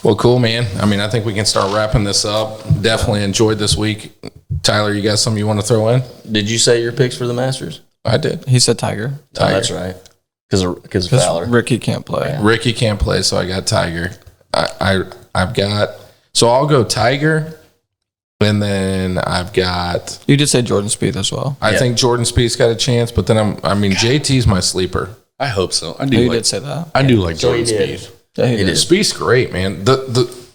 Well, cool, man. I mean, I think we can start wrapping this up. Definitely enjoyed this week. Tyler, you got something you want to throw in? Did you say your picks for the Masters? I did. He said Tiger. Oh, that's right. Because Fowler. Ricky can't play. Yeah. Ricky can't play, so I got Tiger. I've got. So I'll go Tiger, and then I've got. You did say Jordan Spieth as well. I think Jordan Spieth's got a chance, but then JT's my sleeper. I hope so. You did say that. I do like Jordan Spieth. Yeah, he did. Spieth's great, man.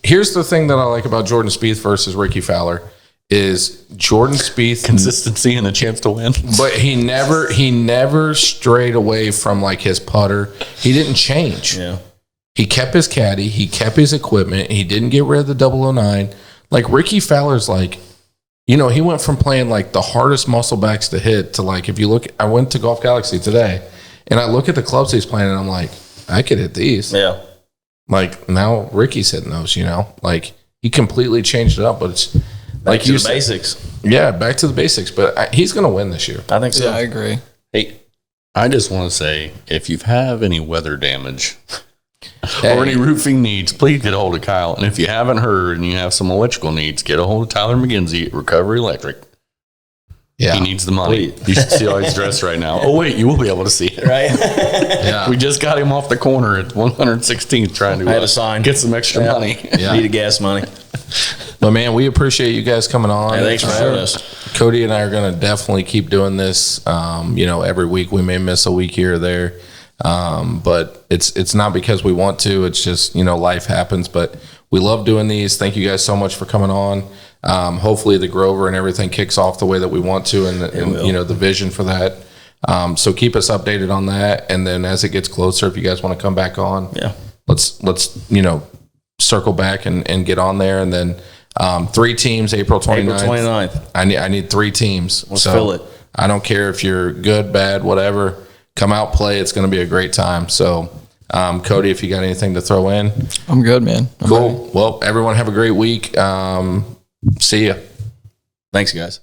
Here's the thing that I like about Jordan Spieth versus Ricky Fowler is Jordan Spieth consistency and a chance to win. But he never strayed away from like his putter. He didn't change. Yeah. He kept his caddy. He kept his equipment. He didn't get rid of the 009. Like Ricky Fowler's like, he went from playing like the hardest muscle backs to hit to like, if you look, I went to Golf Galaxy today and I look at the clubs he's playing and I'm like, I could hit these. Yeah. Like now Ricky's hitting those, like he completely changed it up, but it's back to the basics. Yeah, back to the basics. But he's going to win this year. I think so. Yeah, I agree. Hey, I just want to say, if you have any weather damage or any roofing needs, please get a hold of Kyle. And if you haven't heard and you have some electrical needs, get a hold of Tyler McGinsie at Recovery Electric. Yeah. He needs the money. You should see how he's dressed right now. Oh, wait, you will be able to see it. Right? Yeah. We just got him off the corner at 116th trying to have a sign. Get some extra money. Yeah. Need a gas money. But, man, we appreciate you guys coming on. Hey, thanks for having us. Cody and I are going to definitely keep doing this, every week. We may miss a week here or there. But it's not because we want to. It's just, life happens. But we love doing these. Thank you guys so much for coming on. Hopefully the Grover and everything kicks off the way that we want to and the vision for that. So keep us updated on that. And then as it gets closer, if you guys want to come back on, let's circle back and get on there. And then 3 teams, April 29th. I need 3 teams. Let's fill it. I don't care if you're good, bad, whatever. Come out, play. It's going to be a great time. So, Cody, if you got anything to throw in. I'm good, man. Cool. Well, everyone have a great week. See ya. Thanks, guys.